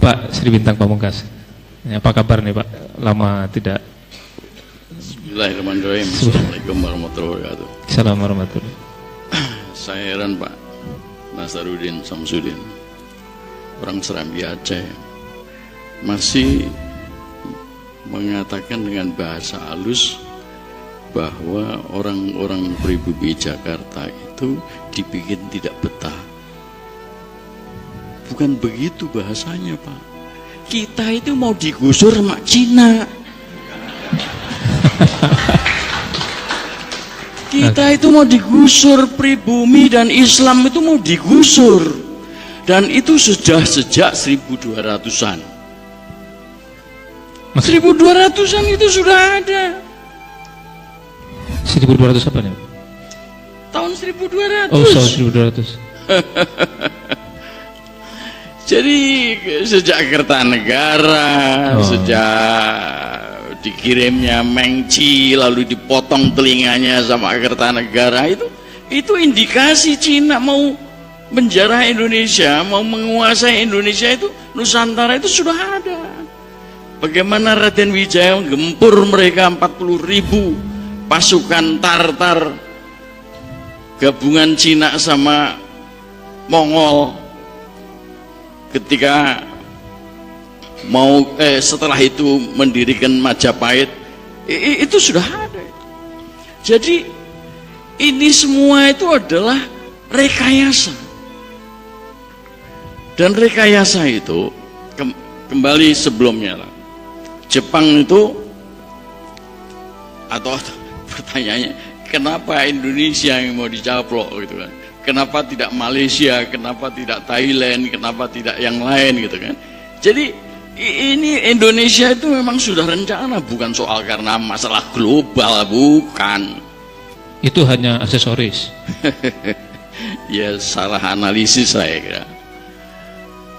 Bapak Sri Bintang Pamungkas. Apa kabar nih Pak? Lama tidak. Bismillahirrahmanirrahim. Assalamualaikum warahmatullahi wabarakatuh. Assalamualaikum warahmatullahi. Saya heran Pak Nasaruddin Samsudin, orang Serambi Aceh, masih mengatakan dengan bahasa halus bahwa orang-orang pribumi Jakarta itu dibikin tidak betah. Bukan begitu bahasanya Pak. Kita itu mau digusur sama Cina. Kita itu mau digusur, pribumi dan Islam itu mau digusur. Dan itu sudah sejak 1200-an. 1200-an itu sudah ada. 1200 apa nih? Tahun 1200. Oh, tahun 1200. Jadi sejak Kertanegara, sejak dikirimnya Mengci lalu dipotong telinganya sama Kertanegara, itu indikasi Cina mau menjarah Indonesia, mau menguasai Indonesia. Itu Nusantara itu sudah ada. Bagaimana Raden Wijaya menggempur mereka 40.000 pasukan Tartar gabungan Cina sama Mongol ketika mau setelah itu mendirikan Majapahit. Itu sudah ada. Jadi ini semua itu adalah rekayasa. Dan rekayasa itu kembali sebelumnya lah. Jepang itu, atau pertanyaannya, kenapa Indonesia yang mau dicaplok gitu kan? Kenapa tidak Malaysia? Kenapa tidak Thailand? Kenapa tidak yang lain gitu kan? Jadi ini Indonesia itu memang sudah rencana, bukan soal karena masalah global, bukan. Itu hanya aksesoris. Ya salah analisis saya kira.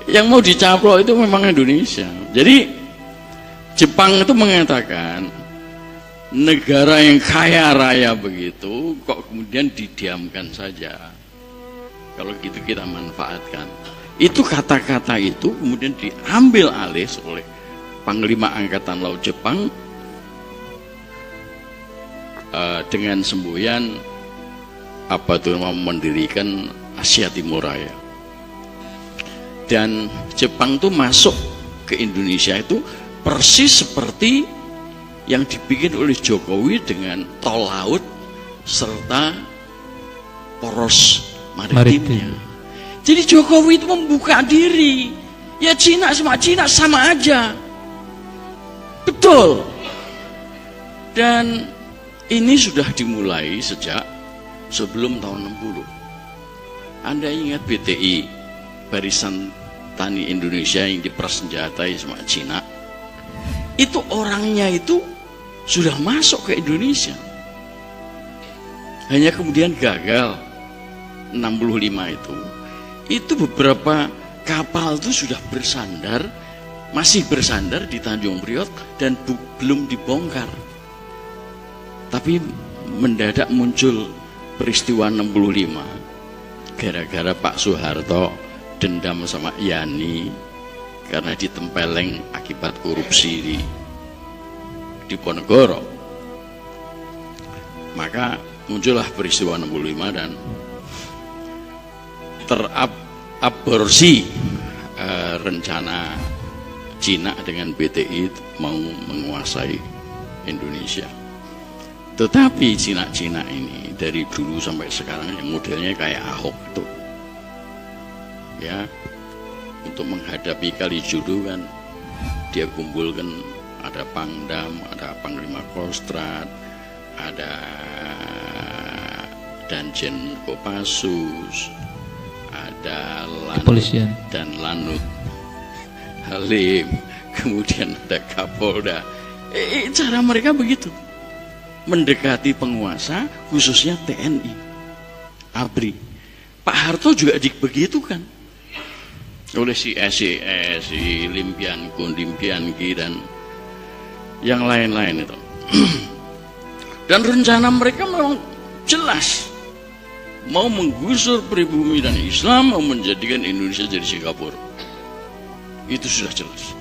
Yang mau dicaplok itu memang Indonesia. Jadi Jepang itu mengatakan negara yang kaya raya begitu kok kemudian didiamkan saja. Kalau gitu kita manfaatkan. Itu kata-kata itu kemudian diambil alih oleh Panglima Angkatan Laut Jepang dengan semboyan apa tuh, mendirikan Asia Timur Raya. Dan Jepang tuh masuk ke Indonesia itu persis seperti yang dibikin oleh Jokowi dengan tol laut serta poros maritimnya. Jadi Jokowi itu membuka diri. Ya Cina sama aja. Betul. Dan ini sudah dimulai sejak sebelum tahun 60. Anda ingat BTI, Barisan Tani Indonesia, yang dipersenjatai sama Cina? Itu orangnya itu sudah masuk ke Indonesia. Hanya kemudian gagal 65 itu beberapa kapal itu sudah bersandar, masih bersandar di Tanjung Priok dan belum dibongkar. Tapi mendadak muncul peristiwa 65 gara-gara Pak Soeharto dendam sama Yani karena ditempeleng akibat korupsi di Ponegoro. Maka muncullah peristiwa 65 dan teraborsi rencana Cina dengan BTI mau menguasai Indonesia. Tetapi Cina ini dari dulu sampai sekarang yang modelnya kayak Ahok itu, ya, untuk menghadapi Kalijodo kan dia kumpulkan ada Pangdam, ada Panglima Kostrad, ada Danjen Kopassus, ada Lanut dan Lanut Halim, kemudian ada Kapolda. Cara mereka begitu mendekati penguasa, khususnya TNI, ABRI. Pak Harto juga begitukan oleh si SES, si Limpianki dan yang lain-lain itu. Dan rencana mereka memang jelas, mau menggusur pribumi dan Islam, mau menjadikan Indonesia jadi Singapura. Itu sudah jelas.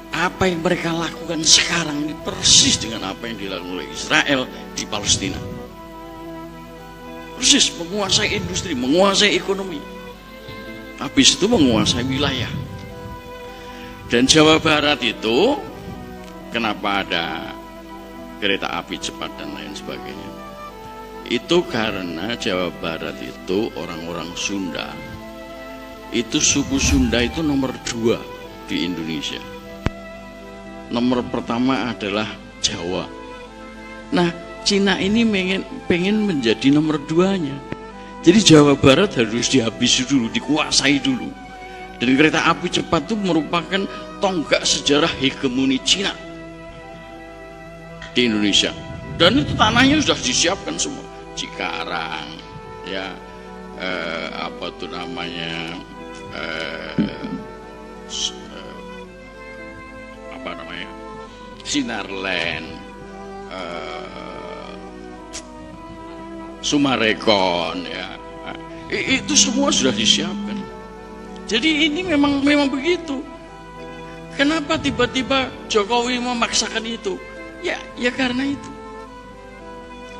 Apa yang mereka lakukan sekarang ini persis dengan apa yang dilakukan oleh Israel di Palestina. Persis, menguasai industri, menguasai ekonomi. Habis itu menguasai wilayah. Dan Jawa Barat itu, kenapa ada kereta api cepat dan lain sebagainya? Itu karena Jawa Barat itu orang-orang Sunda. Itu suku Sunda itu nomor 2 di Indonesia. Nomor pertama adalah Jawa. Nah, Cina ini pengen menjadi nomor 2-nya. Jadi Jawa Barat harus dihabisi dulu, dikuasai dulu. Dan kereta api cepat itu merupakan tonggak sejarah hegemoni Cina di Indonesia. Dan itu tanahnya sudah disiapkan semua. Cikarang, ya, apa tuh namanya, apa namanya, Sinarland, Sumarekon, ya, itu semua sudah disiapkan. Jadi ini memang begitu. Kenapa tiba-tiba Jokowi memaksakan itu? Ya karena itu.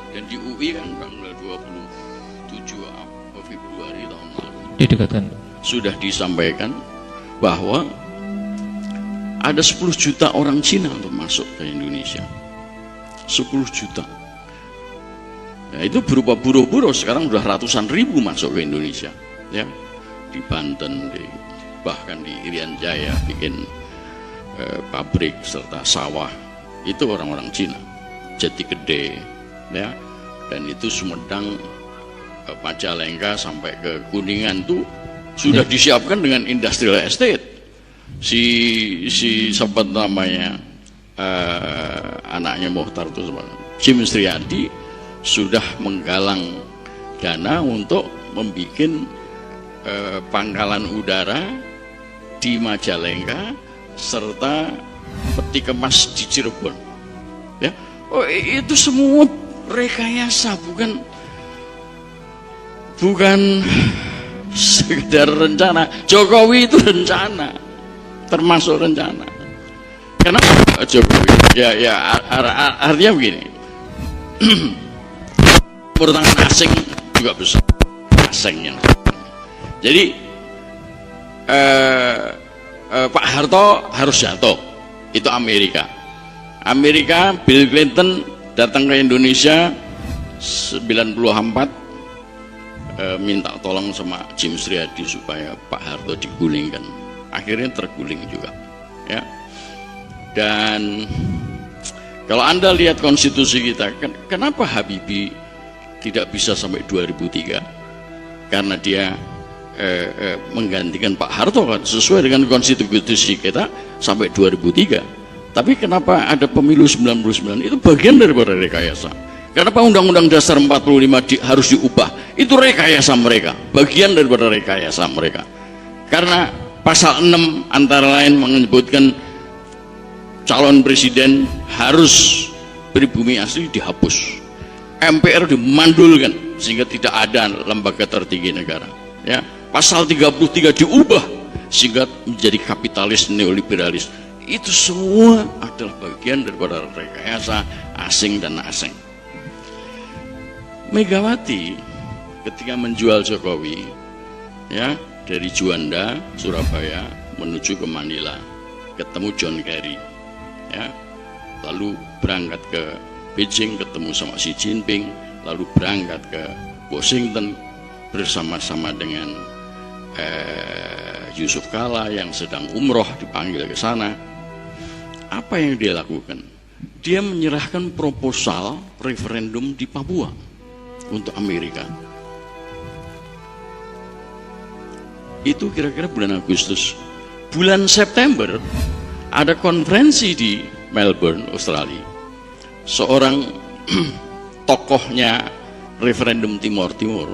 Dan di UI kan tanggal 27 Februari tahun lalu didekatkan sudah disampaikan bahwa ada 10 juta orang Cina untuk masuk ke Indonesia. 10 juta. Nah, itu berupa buruh-buruh, sekarang sudah ratusan ribu masuk ke Indonesia, ya. Di Banten, bahkan di Irian Jaya bikin pabrik serta sawah, itu orang-orang Cina. Jati Gede, ya, dan itu Sumedang, Majalengka sampai ke Kuningan tuh sudah disiapkan dengan industrial estate. Si sempat namanya anaknya Mohtar itu Jim Sriadi sudah menggalang dana untuk membuat pangkalan udara di Majalengka serta peti kemas di Cirebon, ya. Oh, itu semua rekayasa, bukan sekedar rencana. Jokowi itu rencana, termasuk rencana. Kenapa Jokowi? Ya artinya begini. Pertangan asing juga besar, asingnya. Jadi Pak Harto harus jatuh, itu Amerika. Bill Clinton datang ke Indonesia 94, minta tolong sama Jim Sriadi supaya Pak Harto digulingkan. Akhirnya terguling juga, ya. Dan kalau Anda lihat konstitusi kita, kenapa Habibie tidak bisa sampai 2003? Karena dia menggantikan Pak Harto kan sesuai dengan konstitusi kita sampai 2003. Tapi kenapa ada pemilu 99? Itu bagian daripada rekayasa. Kenapa Undang-Undang Dasar 45 harus diubah? Itu rekayasa mereka, bagian daripada rekayasa mereka. Karena pasal 6 antara lain menyebutkan calon presiden harus pribumi asli dihapus, MPR dimandulkan sehingga tidak ada lembaga tertinggi negara, ya. Pasal 33 diubah sehingga menjadi kapitalis neoliberalis. Itu semua adalah bagian daripada rekayasa asing dan asing. Megawati ketika menjual Jokowi, ya, dari Juanda, Surabaya menuju ke Manila, ketemu John Kerry, ya, lalu berangkat ke Beijing ketemu sama Xi Jinping, lalu berangkat ke Washington bersama-sama dengan Yusuf Kala yang sedang umroh dipanggil ke sana. Apa yang dia lakukan? Dia menyerahkan proposal referendum di Papua untuk Amerika. Itu kira-kira bulan Agustus. Bulan September ada konferensi di Melbourne, Australia. Seorang tokohnya referendum Timor Timur,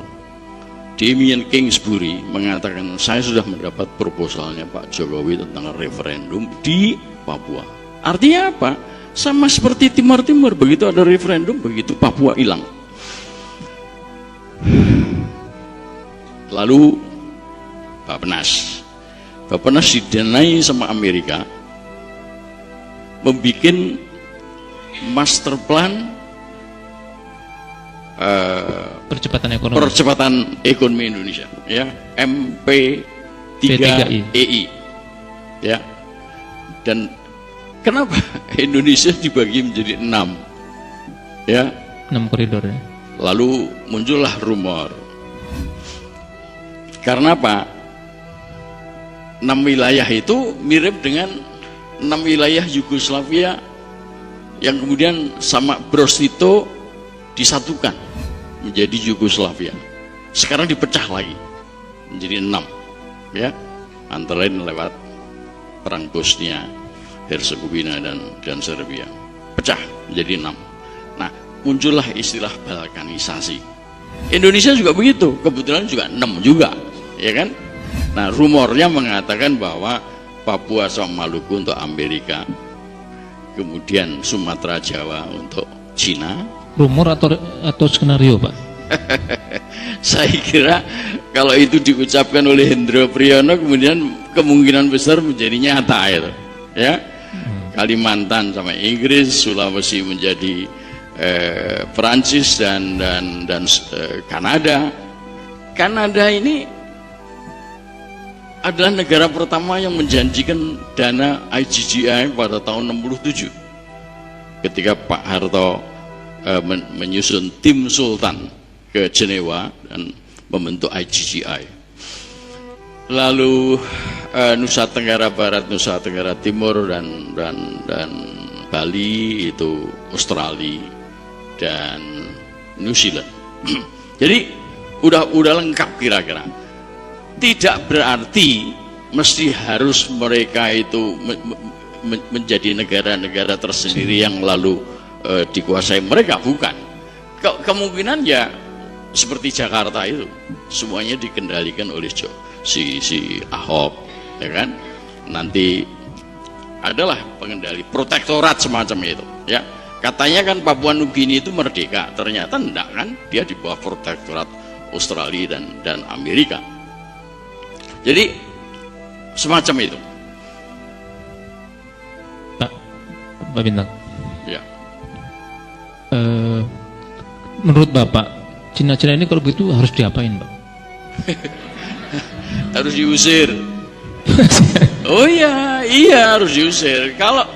Damien Kingsbury, mengatakan saya sudah mendapat proposalnya Pak Jokowi tentang referendum di Papua. Artinya apa? Sama seperti Timor Timur, begitu ada referendum, begitu Papua hilang. Lalu Bapenas Bappenas didanai sama Amerika, membuat master plan percepatan ekonomi Indonesia, ya, MP3EI, ya. Dan kenapa Indonesia dibagi menjadi 6, ya, 6 koridor, ya. Lalu muncullah rumor, karena apa? 6 wilayah itu mirip dengan 6 wilayah Yugoslavia yang kemudian sama Bros Tito disatukan menjadi Yugoslavia. Sekarang dipecah lagi menjadi 6, ya, antara lain lewat perang Bosnia, Herzegovina dan Serbia, pecah menjadi 6. Nah, muncullah istilah balkanisasi. Indonesia juga begitu, kebetulan juga 6 juga, ya kan? Nah, rumornya mengatakan bahwa Papua sama Maluku untuk Amerika, kemudian Sumatera Jawa untuk Cina. Rumor atau skenario, Pak? Saya kira kalau itu diucapkan oleh Hendro Priyono, kemudian kemungkinan besar menjadi nyata itu, ya. Kalimantan sama Inggris, Sulawesi menjadi Perancis dan Kanada. Kanada ini adalah negara pertama yang menjanjikan dana IGGI pada tahun 67 ketika Pak Harto menyusun tim Sultan ke Jenewa dan membentuk IGGI. Lalu Nusa Tenggara Barat, Nusa Tenggara Timur dan Bali itu Australia dan New Zealand. Jadi udah lengkap kira-kira. Tidak berarti mesti harus mereka itu menjadi negara-negara tersendiri yang lalu dikuasai mereka, bukan. Kemungkinan ya seperti Jakarta itu semuanya dikendalikan oleh si Ahok, ya kan? Nanti adalah pengendali protektorat semacam itu, ya. Katanya kan Papua Nugini itu merdeka, ternyata enggak kan, dia di bawah protektorat Australia dan Amerika. Jadi semacam itu. Pak Bintang. Ya. Menurut Bapak, Cina-Cina ini kalau begitu harus diapain, Pak? Harus diusir. Oh iya harus diusir. Kalau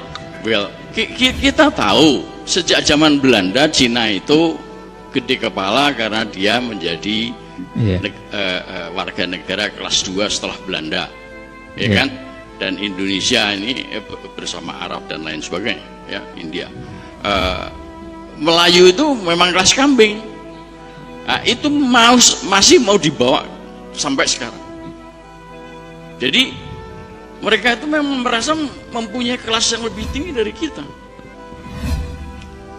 kita tahu sejak zaman Belanda Cina itu gede kepala karena dia menjadi warga negara kelas 2 setelah Belanda, ya kan? Dan Indonesia ini bersama Arab dan lain sebagainya, ya, India. Melayu itu memang kelas kambing. Nah, itu masih mau dibawa sampai sekarang. Jadi mereka itu memang merasa mempunyai kelas yang lebih tinggi dari kita.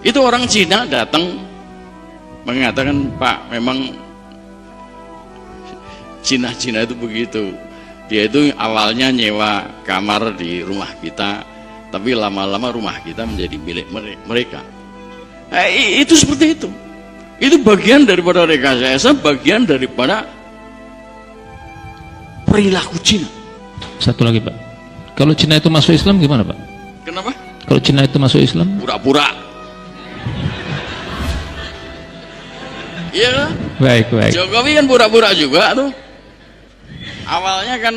Itu orang Cina datang mengatakan, Pak, memang Cina itu begitu. Dia itu awalnya nyewa kamar di rumah kita, tapi lama-lama rumah kita menjadi milik mereka. Itu seperti itu. Itu bagian daripada rekayasa, bagian daripada perilaku Cina. Satu lagi, Pak. Kalau Cina itu masuk Islam gimana, Pak? Kenapa? Kalau Cina itu masuk Islam? Pura-pura. Iya kan? Baik. Jokowi kan pura-pura juga tuh. Awalnya kan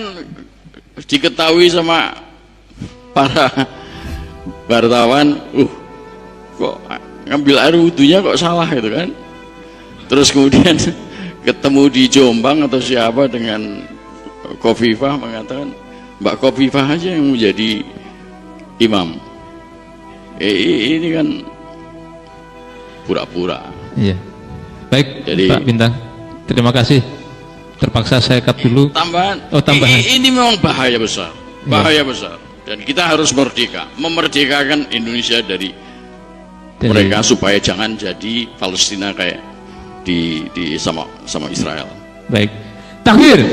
diketahui sama para wartawan, kok ngambil air wudhunya kok salah gitu kan. Terus kemudian ketemu di Jombang atau siapa dengan Khofifah mengatakan, Mbak Khofifah aja yang menjadi imam. Ini kan pura-pura. Iya. Baik, jadi, Pak Bintang, terima kasih. Terpaksa saya cut dulu. Tambahan. Ini memang bahaya besar, besar. Dan kita harus merdeka, memerdekakan Indonesia dari mereka supaya jangan jadi Palestina kayak di sama Israel. Baik. Takbir.